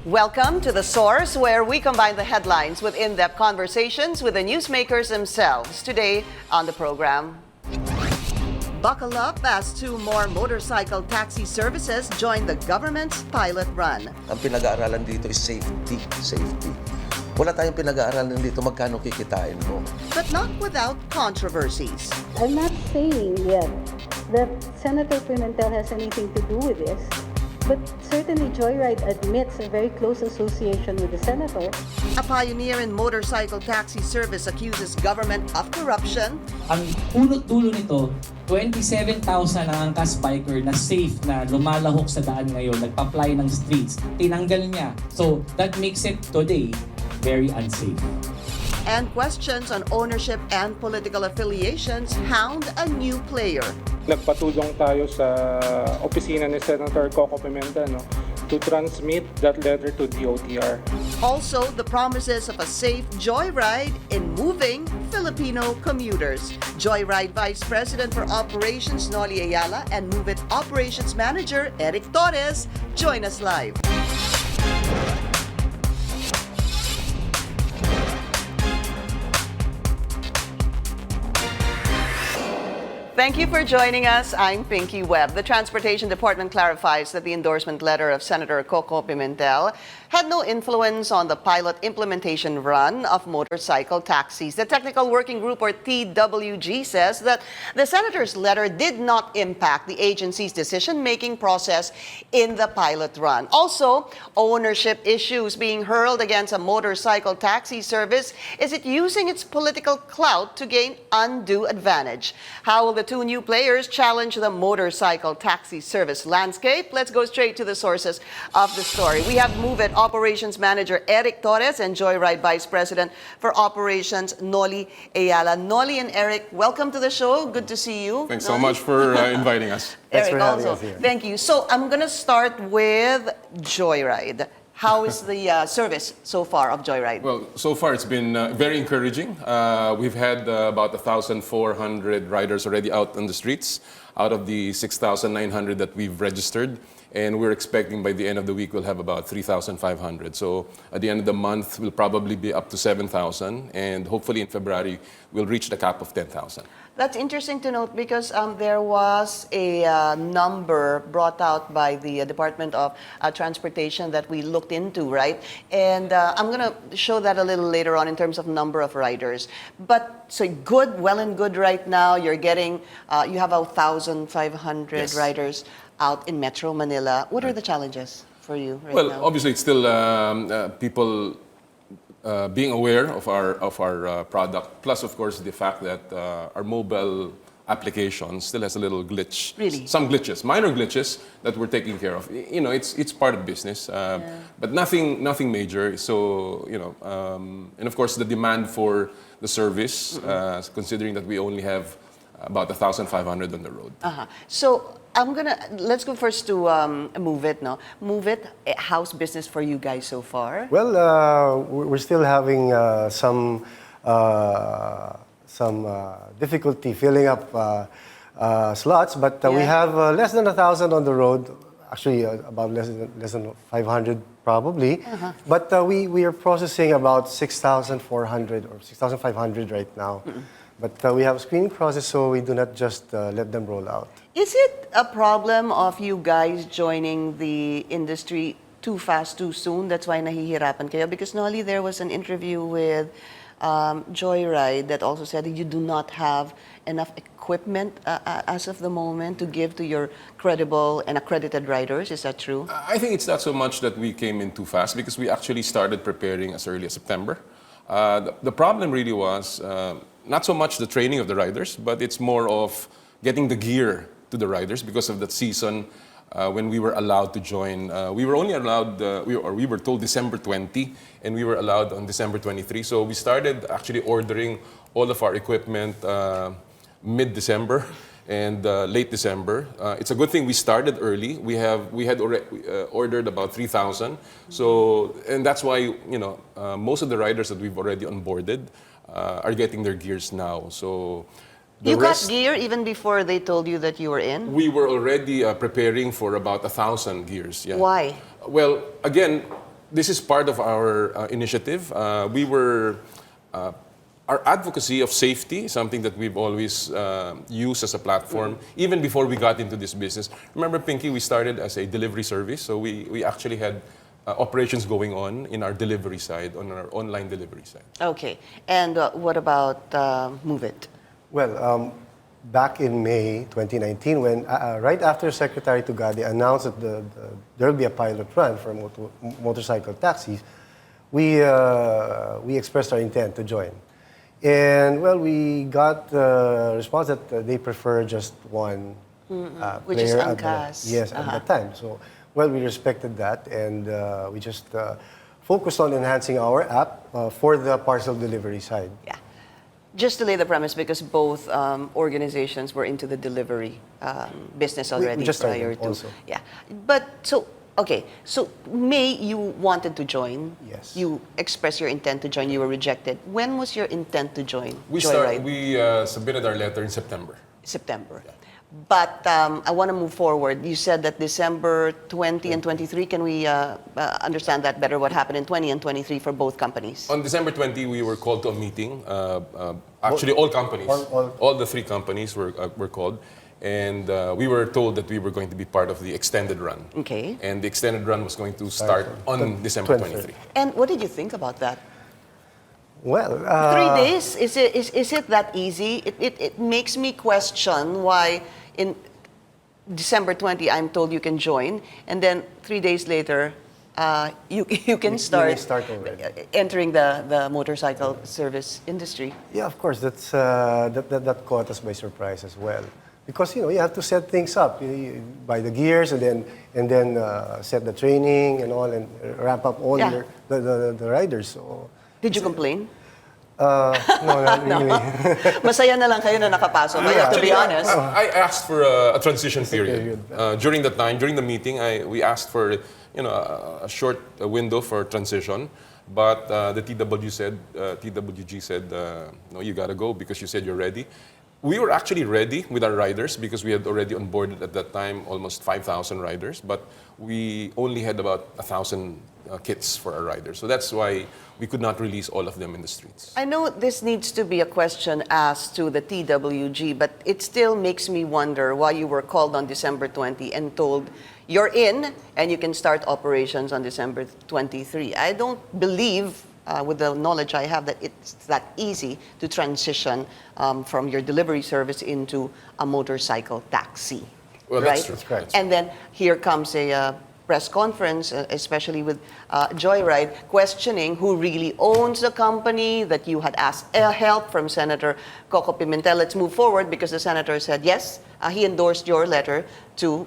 Welcome to The Source, where we combine the headlines with in-depth conversations with the newsmakers themselves. Today on the program, buckle up as two more motorcycle taxi services join the government's pilot run. Ang pinag-aaralan dito is safety. Wala tayong pinag-aaralan dito magkano kikitain mo. But not without controversies. I'm not saying yet that Senator Pimentel has anything to do with this, but certainly Joyride admits a very close association with the senator. A pioneer in motorcycle taxi service accuses government of corruption. Ang punot-dulo nito, 27,000 ang angkas biker na safe na lumalahok sa daan ngayon, nagpa-ply ng streets. Tinanggal niya. So that makes it today very unsafe. And questions on ownership and political affiliations hound a new player. Nagpatulong tayo sa opisina ni Senator Koko Pimentel to transmit that letter to DOTR. Also, the promises of a safe joyride in moving Filipino commuters. Joyride Vice President for Operations Noli Eala and Move It Operations Manager Eric Torres join us live. Thank you for joining us. I'm Pinky Webb. The Transportation Department clarifies that the endorsement letter of Senator Koko Pimentel had no influence on the pilot implementation run of motorcycle taxis. The Technical Working Group, or TWG, says that the senator's letter did not impact the agency's decision-making process in the pilot run. Also, ownership issues being hurled against a motorcycle taxi service. Is it using its political clout to gain undue advantage? How will the two new players challenge the motorcycle taxi service landscape? Let's go straight to the sources of the story. We have Move It Operations Manager Eric Torres and Joyride Vice President for Operations Noli Eala. Noli and Eric, welcome to the show. Good to see you. Thanks so much for inviting us. Eric, for having also, us here. thank you. So I'm going to start with Joyride. How is the service so far of Joyride? Well, so far it's been very encouraging. We've had about 1,400 riders already out on the streets out of the 6,900 that we've registered. And we're expecting by the end of the week we'll have about 3,500. So at the end of the month, we'll probably be up to 7,000. And hopefully in February, we'll reach the cap of 10,000. That's interesting to note because there was a number brought out by the Department of Transportation that we looked into, right? And I'm going to show that a little later on in terms of number of riders. But so good, well and good right now. You're getting, you have 1,500 Yes. riders out in Metro Manila. What are the challenges for you right Well, now? obviously it's still people being aware of our product, plus of course the fact that our mobile application still has a little glitch. Really? Some glitches, minor glitches that we're taking care of. You know, it's part of business, but nothing major. So and of course the demand for the service, considering that we only have about 1,500 on the road. So let's go first to Move It. No, Move It. How's business for you guys so far? Well, we're still having some difficulty filling up slots, but we have less than 1,000 on the road. Actually, about less than 500 probably. But we are processing about 6,400 or 6,500 right now. But we have a screening process, so we do not just let them roll out. Is it a problem of you guys joining the industry too fast, too soon? That's why nahihirapan kayo? Because Noli, there was an interview with Joyride that also said that you do not have enough equipment as of the moment to give to your credible and accredited riders. Is that true? I think it's not so much that we came in too fast because we actually started preparing as early as September. The problem really was not so much the training of the riders, but it's more of getting the gear to the riders because of that season when we were allowed to join. We were only allowed, we were told December 20, and we were allowed on December 23. So we started actually ordering all of our equipment mid-December and late December. It's a good thing we started early. We had already ordered about 3,000. So, and that's why most of the riders that we've already onboarded are getting their gears now. So You got gear even before they told you that you were in? We were already preparing for about 1,000 gears. Yeah. Why? Well, again, this is part of our initiative. Our advocacy of safety is something that we've always used as a platform, even before we got into this business. Remember, Pinky, we started as a delivery service, so we actually had operations going on in our delivery side, on our online delivery side. Okay. And what about Move It? Well, back in May 2019, when right after Secretary Tugade announced that there will be a pilot run for motorcycle taxis, we expressed our intent to join. And well, we got the response that they prefer just one Which is player at Angkas. at that time. So, well, we respected that, and we just focused on enhancing our app for the parcel delivery side. Yeah. Just to lay the premise, because both organizations were into the delivery business already just started prior to. also. Yeah. But so, okay. So, May, you wanted to join. Yes. You expressed your intent to join. You were rejected. When was your intent to join We Joyride? submitted our letter in September. September. But I want to move forward. You said that December 20 and 23. Can we understand that better? What happened in 20 and 23 for both companies? On December 20, we were called to a meeting. Actually, all companies, all the 3 companies were called. And we were told that we were going to be part of the extended run. Okay. And the extended run was going to start on December 23. And what did you think about that? Well, 3 days? Is it that easy? It makes me question why in December 20 I'm told you can join, and then 3 days later you can start, already. entering the motorcycle service industry. Yeah, of course, that caught us by surprise as well. Because you have to set things up, you buy the gears and then set the training and all, and ramp up all the riders. So, Did you complain? no, not really. Masaya na lang kayo na nakapasok. To be honest. I asked for a transition period. During the time, during the meeting, we asked for a short window for transition. But the TWG said, no, you gotta go because you said you're ready. We were actually ready with our riders because we had already onboarded at that time almost 5,000 riders, but we only had about 1,000 kits for our riders. So that's why we could not release all of them in the streets. I know this needs to be a question asked to the TWG, but it still makes me wonder why you were called on December 20 and told you're in and you can start operations on December 23. I don't believe, with the knowledge I have, that it's that easy to transition from your delivery service into a motorcycle taxi. Well, right? that's true. That's correct. And then here comes a press conference, especially with Joyride, questioning who really owns the company, that you had asked help from Senator Koko Pimentel. Let's move forward because the senator said yes, he endorsed your letter to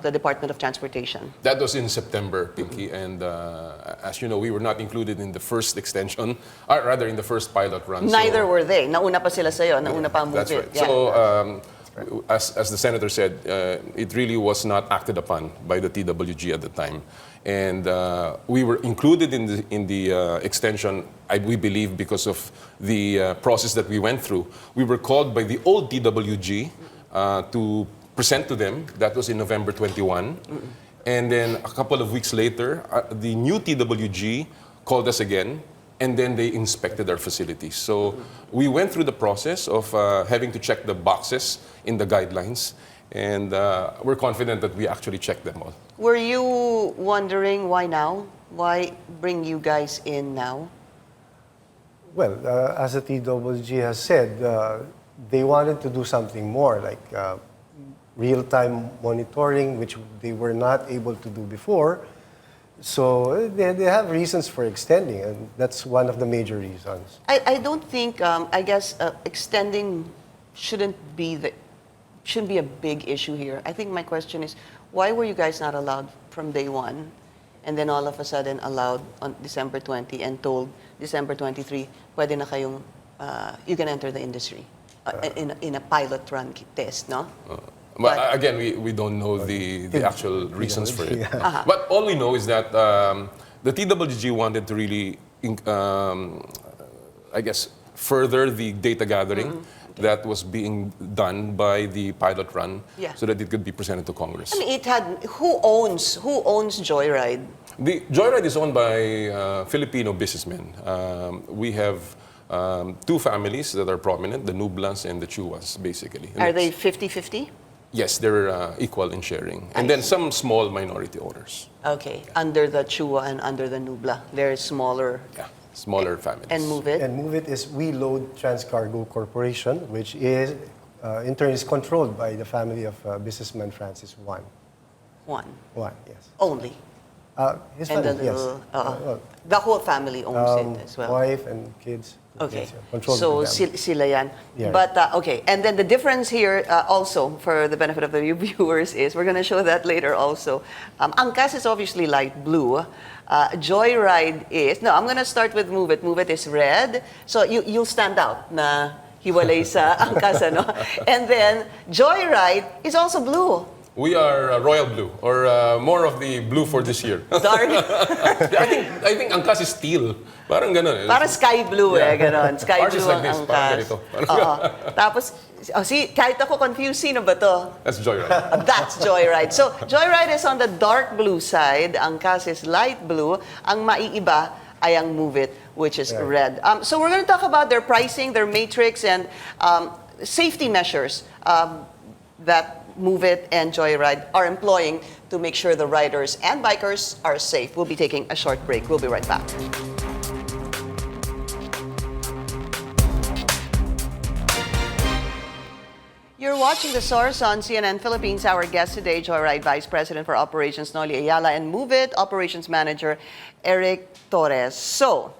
the Department of Transportation. That was in September, Pinky, and as you know, we were not included in the first extension, or rather in the first pilot run. Neither were they. Nauna pa sila sa'yo, nauna pa ang That's Move right. It. Yeah. So, as the senator said, it really was not acted upon by the TWG at the time, and we were included in the extension. We believe because of the process that we went through. We were called by the old TWG to present to them. That was in November 21, and then a couple of weeks later, the new TWG called us again. And then they inspected our facilities. So we went through the process of having to check the boxes in the guidelines, and we're confident that we actually checked them all. Were you wondering why now? Why bring you guys in now? Well, as the TWG has said, they wanted to do something more, like real-time monitoring, which they were not able to do before. So they have reasons for extending, and that's one of the major reasons. I don't think, I guess extending shouldn't be a big issue here. I think my question is, why were you guys not allowed from day one, and then all of a sudden allowed on December 20 and told December 23, pwede na kayong, you can enter the industry in a pilot run test, no? But again, we don't know the actual reasons for it. But all we know is that the TWG wanted to really, I guess, further the data gathering that was being done by the pilot run Yeah. so that it could be presented to Congress. I mean, it had who owns Joyride? The Joyride is owned by Filipino businessmen. We have two families that are prominent, the Nublas and the Chuas, basically. And Are they it's- 50-50? Yes, they're equal in sharing. I And then see. some small minority owners. Okay, under the Chua and under the Nubla, they're smaller. Yeah, smaller families. And Move It? And Move It is We Load Transcargo Corporation, which is, in turn, is controlled by the family of businessman Francis Wan. One Yes. only. His And family, the yes. little, the whole family owns it as well. Wife and kids. Okay, Yes, yeah. Controlled so by them. sila yan. Yeah. But okay, and then the difference here also, for the benefit of the viewers, is we're going to show that later also. Angkas is obviously light blue. Joyride is, no, I'm going to start with Move It. Move It is red. So you'll stand out na hiwalay sa Angkas, ano? And then Joyride is also blue. We are royal blue, or more of the blue for this year. Dark. I think Angkas is teal. Parang ganun. Parang sky blue ganon. Sky Ours blue is like ang this, parang Angkas. ganito. Oo. Tapos, see, kahit ako confused, sino ba to? That's Joyride. That's Joyride. So, Joyride is on the dark blue side. Ang Angkas is light blue. Ang maiiba ay ang Move It, which is red. So, we're going to talk about their pricing, their matrix, and safety measures that Move It and Joyride are employing to make sure the riders and bikers are safe. We'll be taking a short break. We'll be right back. You're watching The Source on CNN Philippines. Our guest today, Joyride Vice President for Operations Noli Eala and Move It Operations Manager Eric Torres. So,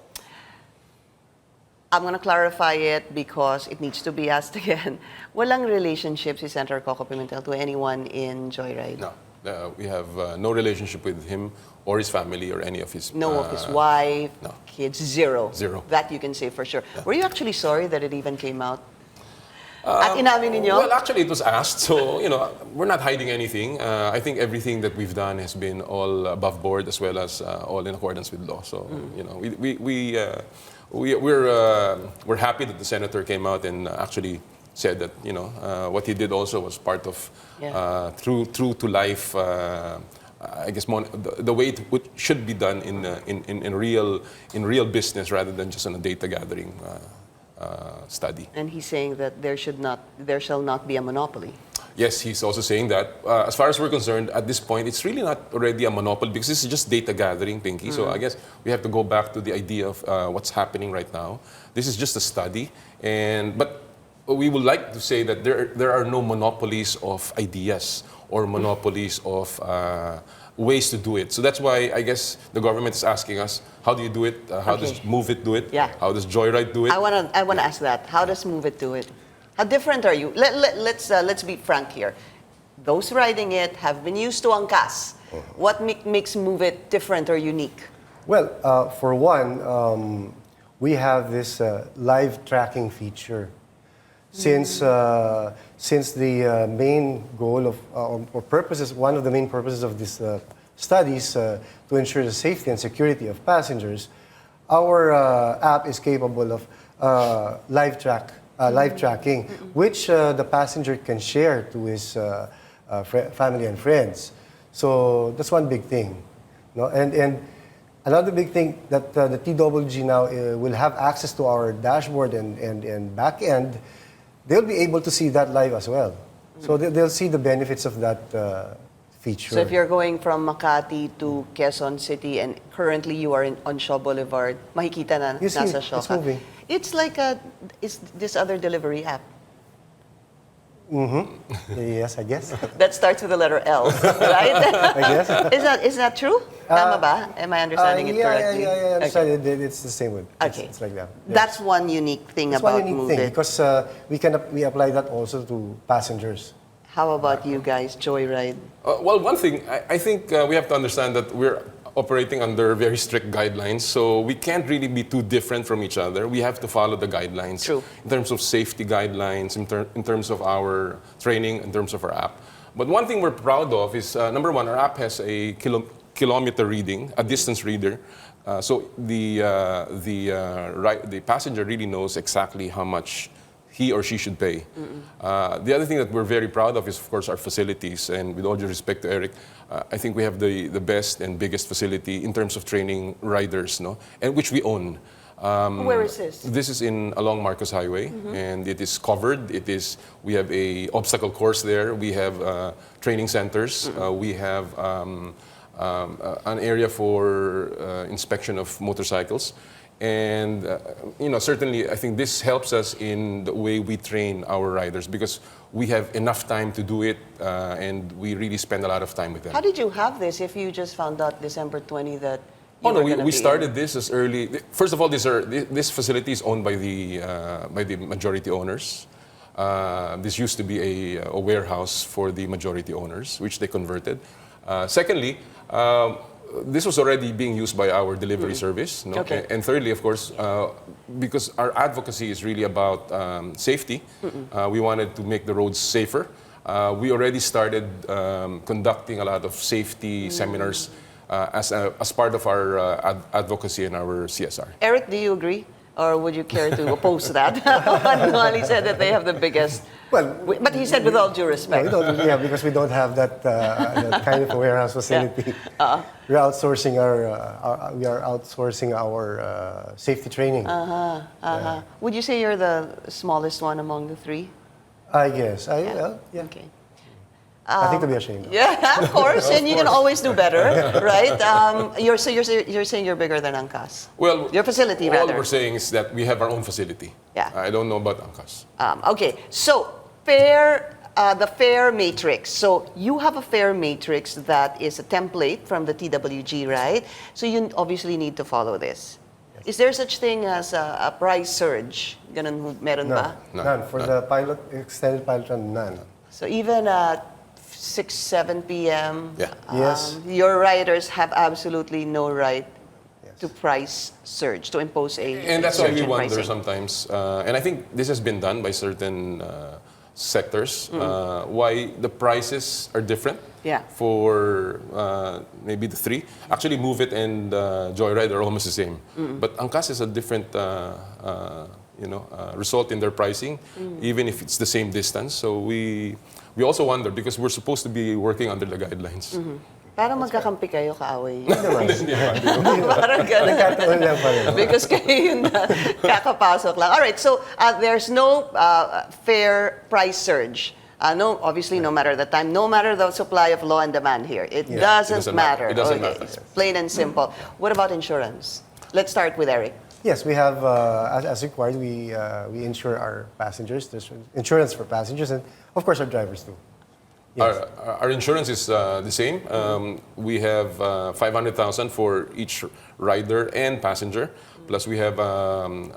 I'm going to clarify it because it needs to be asked again. Walang relationship si Senator Koko Pimentel to anyone in Joyride? No, we have no relationship with him or his family or any of his... No of his wife, no. kids, zero. Zero. That you can say for sure. Were you actually sorry that it even came out? At inamin ninyo? Well, actually, it was asked, so, we're not hiding anything. I think everything that we've done has been all above board as well as all in accordance with law. So, we're happy that the senator came out and actually said that, what he did also was part of true to life, I guess, the way it should be done in real business rather than just on a data gathering study. And he's saying that there shall not be a monopoly. Yes, he's also saying that. As far as we're concerned, at this point, it's really not already a monopoly because this is just data gathering, Pinky. So I guess we have to go back to the idea of what's happening right now. This is just a study, but we would like to say that there are no monopolies of ideas or monopolies of ways to do it. So that's why I guess the government is asking us, how do you do it? How does Move It do it? Yeah. How does Joyride do it? I wanna ask that. How does Move It do it? How different are you? Let's be frank here. Those riding it have been used to Angkas. What makes Move It different or unique? Well, for one, we have this live tracking feature. Since the main goal of or purposes, one of the main purposes of this studies to ensure the safety and security of passengers, our app is capable of live tracking, which the passenger can share to his family and friends. So that's one big thing, and another big thing that the TWG now will have access to our dashboard and back end. They'll be able to see that live as well. So they'll see the benefits of that feature. So if you're going from Makati to Quezon City and currently you are on Shaw Boulevard, makikita na You see, nasa Shaw it's ka. moving. It's like it's this other delivery app Yes, I guess. that starts with the letter L, right? I guess. Is that true? Tama ba? Am I understanding it correctly? Yeah, I Okay. understand it. It's the same with. Okay. It's like that. Yes. That's one unique thing That's about one unique Move thing It. because we apply that also to passengers. How about you guys, Joyride? Well, one thing, I think we have to understand that we're operating under very strict guidelines, so we can't really be too different from each other. We have to follow the guidelines True. in terms of safety guidelines, in terms of our training, in terms of our app. But one thing we're proud of is, number one, our app has a kilometer reading, a distance reader. So the passenger really knows exactly how much he or she should pay. The other thing that we're very proud of is, of course, our facilities. And with all due respect to Eric, I think we have the best and biggest facility in terms of training riders, no? And which we own. Where is this? This is along Marcos Highway, and it is covered. We have a obstacle course there. We have training centers. We have an area for inspection of motorcycles. And certainly, I think this helps us in the way we train our riders because we have enough time to do it, and we really spend a lot of time with them. How did you have this if you just found out December 20 that Oh no, we started this as early. First of all, this facility is owned by the majority owners. This used to be a warehouse for the majority owners, which they converted. Secondly, this was already being used by our delivery service. No? Okay. And thirdly, of course, because our advocacy is really about safety, we wanted to make the roads safer. We already started conducting a lot of safety seminars as part of our advocacy and our CSR. Eric, do you agree? Or would you care to oppose that? Noli said that they have the biggest. Well, But he said with all due respect. No, because we don't have that kind of a warehouse facility. We're outsourcing our safety training. Would you say you're the smallest one among the three? I guess. Yeah. Yeah. Okay. Nothing to be ashamed of. Yeah, of course, and you can always do better, right? You're saying you're bigger than Angkas. Well, Your facility, all rather. we're saying is that we have our own facility. Yeah. I don't know about Angkas. Okay, so the fare matrix. So you have a fare matrix that is a template from the TWG, right? So you obviously need to follow this. Is there such thing as a price surge? Ganun meron ba? None. For the extended pilot run, none. So even at 6, 7 p.m., Yeah. Yes. your riders have absolutely no right to price surge, to impose a And that's why surge we in wonder pricing. sometimes, and I think this has been done by certain sectors, why the prices are different Yeah. for maybe the three. Actually, Move It and Joyride are almost the same. But Angkas is a different result in their pricing, even if it's the same distance. So we also wonder because we're supposed to be working under the guidelines. Parang magkakampi kayo, kaaway. Parang Parang ganun. Nagkataon lang pa rin. Because kayo yung kakapasok lang. All right, so there's no fair price surge. No, obviously, no matter the time, no matter the supply of law and demand here. It doesn't matter. It doesn't Okay, matter. it's plain and simple. What about insurance? Let's start with Eric. Yes, we have, as required, we insure our passengers. There's insurance for passengers and, of course, our drivers too. Yes. Our insurance is the same. We have 500,000 for each rider and passenger. Plus, we have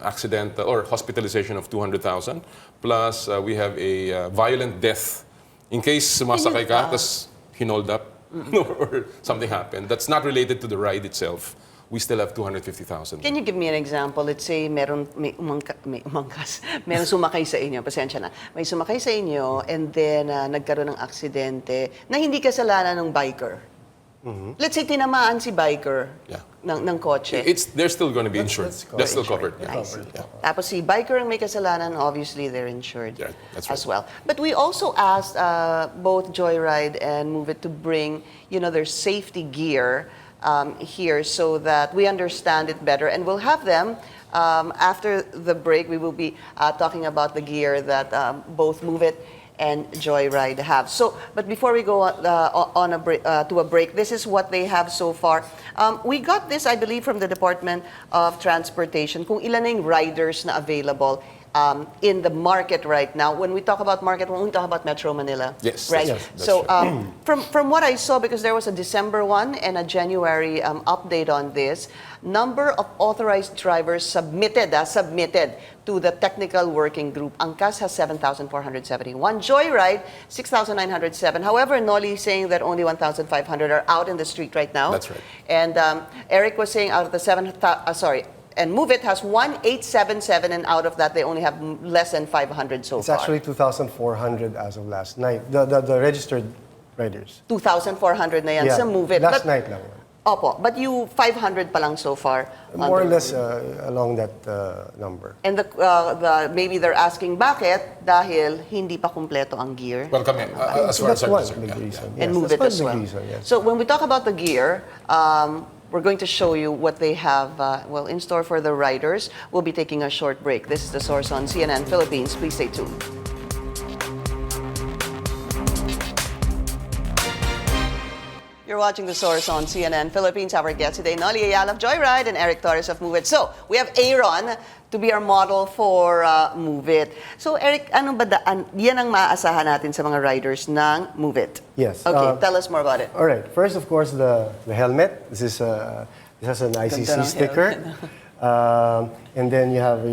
accident or hospitalization of 200,000. Plus, we have a violent death in case sumasakay ka, tas hinold up, or something happened. That's not related to the ride itself. We still have 250,000. Can you give me an example? Let's say may umangkas, meron sumakay sa inyo, pasensya na. May sumakay sa inyo and then nagkaroon ng aksidente na hindi kasalanan ng biker. Let's say tinamaan si biker ng kotse. They're still going to be insured. That's still covered. I see. Tapos si biker ang may kasalanan, obviously they're insured Yeah, that's as right. well. But we also asked both Joyride and Move It to bring, their safety gear here so that we understand it better. And we'll have them, after the break, we will be talking about the gear that both Move It and Joyride have. So, but before we go on to a break, this is what they have so far. We got this, I believe, from the Department of Transportation, kung ilan na yung riders na available in the market right now. When we talk about market, when we talk about Metro Manila. Yes, Right? that's right. So from what I saw, because there was a December one and a January update on this, number of authorized drivers submitted to the technical working group. Angkas has 7,471. Joyride, 6,907. However, Noli is saying that only 1,500 are out in the street right now. That's right. And Eric was saying out of the and Move It has 1,877, and out of that, they only have less than 500 so It's far. actually 2,400 as of last night. The registered riders. 2,400 na yan sa Move It. Last But night lang. Opo, but you 500 pa lang so far. on More or the less along that number. And maybe they're asking bakit dahil hindi pa kumpleto ang gear. Well, kami, as far as That's I'm one concerned, big yeah. reason. And Yes, move it that's as one well. big reason, yes. So when we talk about the gear, we're going to show you what they have in store for the riders. We'll be taking a short break. This is The Source on CNN Philippines. Please stay tuned. You're watching The Source on CNN Philippines. Our guests today, Noli Eala of Joyride and Eric Torres of Move It. So, we have Aaron to be our model for Move It. So, Eric, anong ba yan ang maaasahan natin sa mga riders ng Move It? Yes. Okay, tell us more about it. All right. First, of course, the helmet. This has an ICC ng sticker. And then you have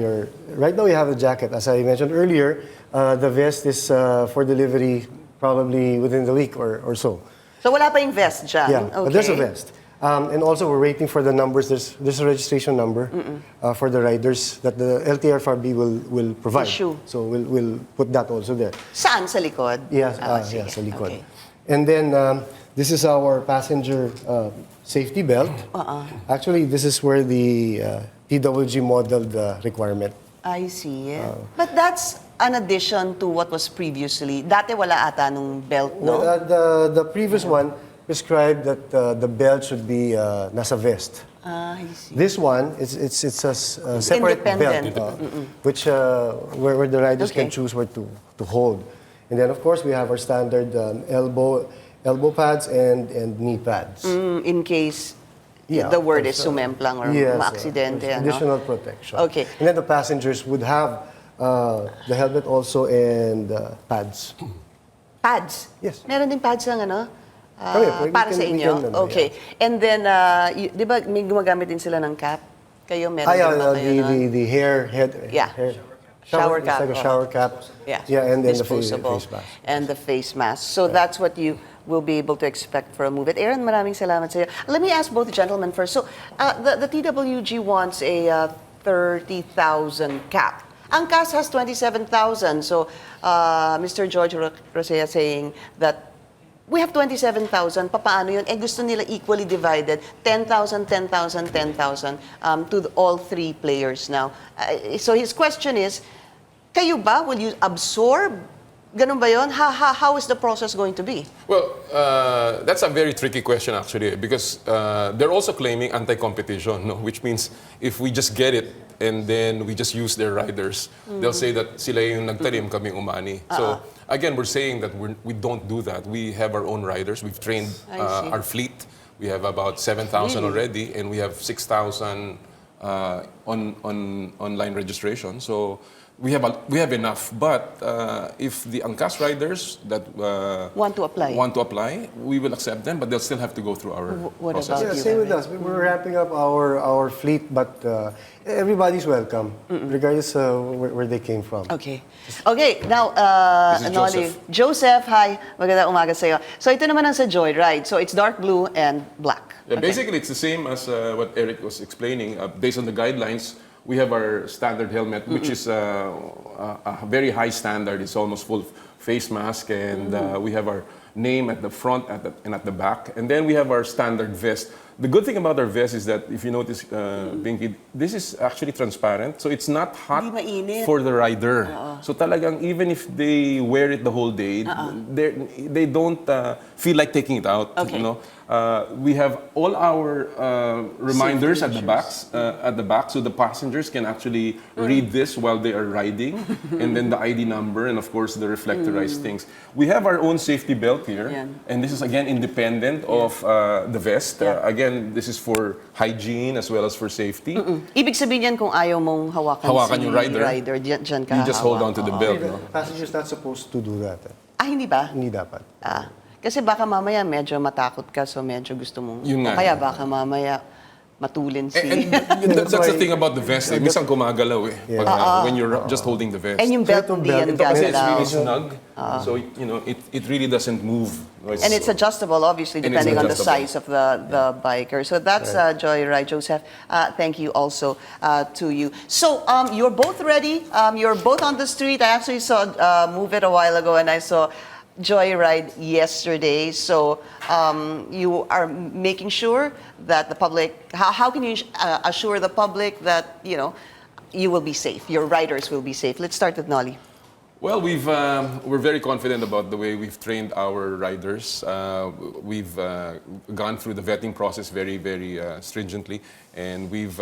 right now you have the jacket. As I mentioned earlier, the vest is for delivery probably within the week or so. So, wala pa yung vest dyan? Yeah, Okay. but there's a vest. And also we're waiting for the numbers. There's a registration number for the riders that the LTFRB will provide. Issue. So we'll put that also there. Saan? Sa likod? Yes, Sige. sa likod. Okay. And then this is our passenger safety belt. Actually, this is where the TWG modeled requirement. I see. But that's an addition to what was previously. Dati wala ata nung belt, no? The previous one prescribed that the belt should be nasa vest. I see. This one, it's a separate Independent. belt, which where the riders Okay. can choose where to hold. And then, of course, we have our standard elbow pads and knee pads. In case Yeah, the word of is course, sumemplang or yes, maaksidente. there's ano? additional protection. Okay. And then the passengers would have the helmet also and pads. Pads? Yes. Meron din pads ng ano? we Para can- sa we inyo? can, Okay. And then, di ba may gumagamit din sila ng cap? Kayo, meron Yeah, din ba kayo nun? the head. Yeah. Hair, Shower It's cap, like a shower cap. Yeah, and then the disposable. face mask. And the face mask. So that's what you will be able to expect for a Move It. Aaron, maraming salamat sa iyo. Let me ask both gentlemen first. So the TWG wants a 30,000 cap. Ang CAS has 27,000. So Mr. George Rosea saying that we have 27,000. Papaano yun? Gusto nila equally divided. 10,000, 10,000, 10,000 to all three players now. So his question is, kayo ba? Will you absorb? Ganun ba yun? How is the process going to be? Well, that's a very tricky question actually because they're also claiming anti-competition, no? Which means if we just get it and then we just use their riders, they'll say that sila yung nagtanim, kaming umani. So again, we're saying that we don't do that. We have our own riders. We've trained I see. our fleet. We have about 7,000 already, and we have 6,000 online registration. So we have enough. But if the Angkas riders that Want to apply? we will accept them, but they'll still have to go through our What process. about Yeah, you, same with Eric? us. We're wrapping up our fleet, but everybody's welcome, regardless where they came from. Okay. Okay, now, This is Noli. Joseph, hi. Magandang umaga sa'yo. So ito naman ang sa Joyride. So it's dark blue and black. Yeah, Okay. basically, it's the same as what Eric was explaining. Based on the guidelines, we have our standard helmet, which is a very high standard. It's almost full face mask, and we have our name at the front and at the back. And then we have our standard vest. The good thing about our vest is that, if you notice, Pinky, this is actually transparent. So it's not hot Hindi mainit. for the rider. So talagang, even if they wear it the whole day, they don't feel like taking it out. Okay. You know? We have all our reminders at the back, so the passengers can actually read this while they are riding, and then the ID number, and of course the reflectorized things. We have our own safety belt here, Yan. and this is again independent of the vest. Again, this is for hygiene as well as for safety. Ibig sabihin yan kung ayaw mong hawakan Yung rider. Diyan ka You just hold on hawak. to the belt. No? Passengers not supposed to do that. Hindi ba? Hindi dapat. Kasi baka mamaya medyo matakot ka, so medyo gusto mong... Yun nga. O kaya baka mamaya matulin si... And that's the thing about the vest. Minsan gumagalaw eh. When you're just holding the vest. And yung belt hindi yan Ito kasi it's really gagalaw. snug. So, it really doesn't move. And it's adjustable, obviously, And it's depending on the adjustable. size of the biker. So that's Joyride. Joseph, thank you also to you. So you're both ready. You're both on the street. I actually saw Move It a while ago, and I saw Joyride yesterday. So you are making sure that the public, how can you assure the public that, you will be safe, your riders will be safe? Let's start with Noli. Well, we're very confident about the way we've trained our riders. We've gone through the vetting process very, very stringently, and we've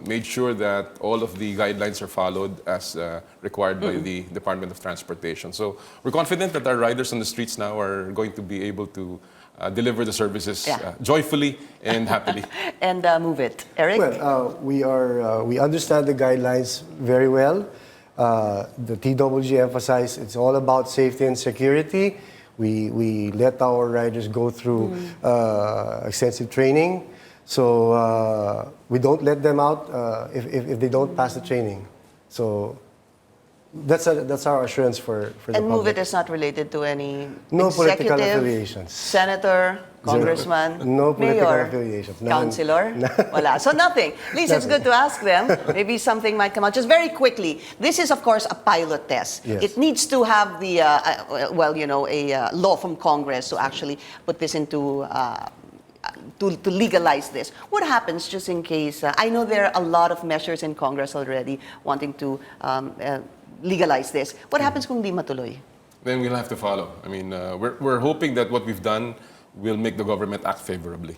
made sure that all of the guidelines are followed as required by the Department of Transportation. So we're confident that our riders on the streets now are going to be able to deliver the services joyfully and happily. And move it. Eric? Well, we understand the guidelines very well. The TWG emphasize it's all about safety and security. We let our riders go through extensive training. So we don't let them out if they don't pass the training. So that's our assurance for the And move public. it is not related to any No political executive, affiliations. Senator, congressman, No political mayor, affiliations. None. councilor. Wala. So nothing. At least it's good to ask them. Maybe something might come out. Just very quickly, this is of course a pilot test. Yes. It needs to have the, a law from Congress to actually put this into to legalize this. What happens just in case? I know there are a lot of measures in Congress already wanting to legalize this. What happens kung di matuloy? Then we'll have to follow. I mean, we're hoping that what we've done will make the government act favorably.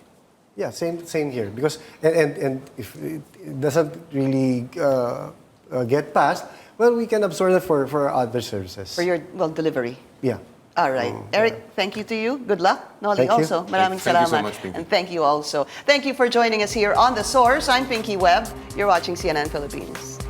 Yeah, same here. Because and if it doesn't really get passed, well, we can absorb it for other services. For your delivery. Yeah. All right. Eric, thank you to you. Good luck. Noli Thank you. also. Maraming Thank you so salamat. much, Pinky. And thank you also. Thank you for joining us here on The Source. I'm Pinky Webb. You're watching CNN Philippines.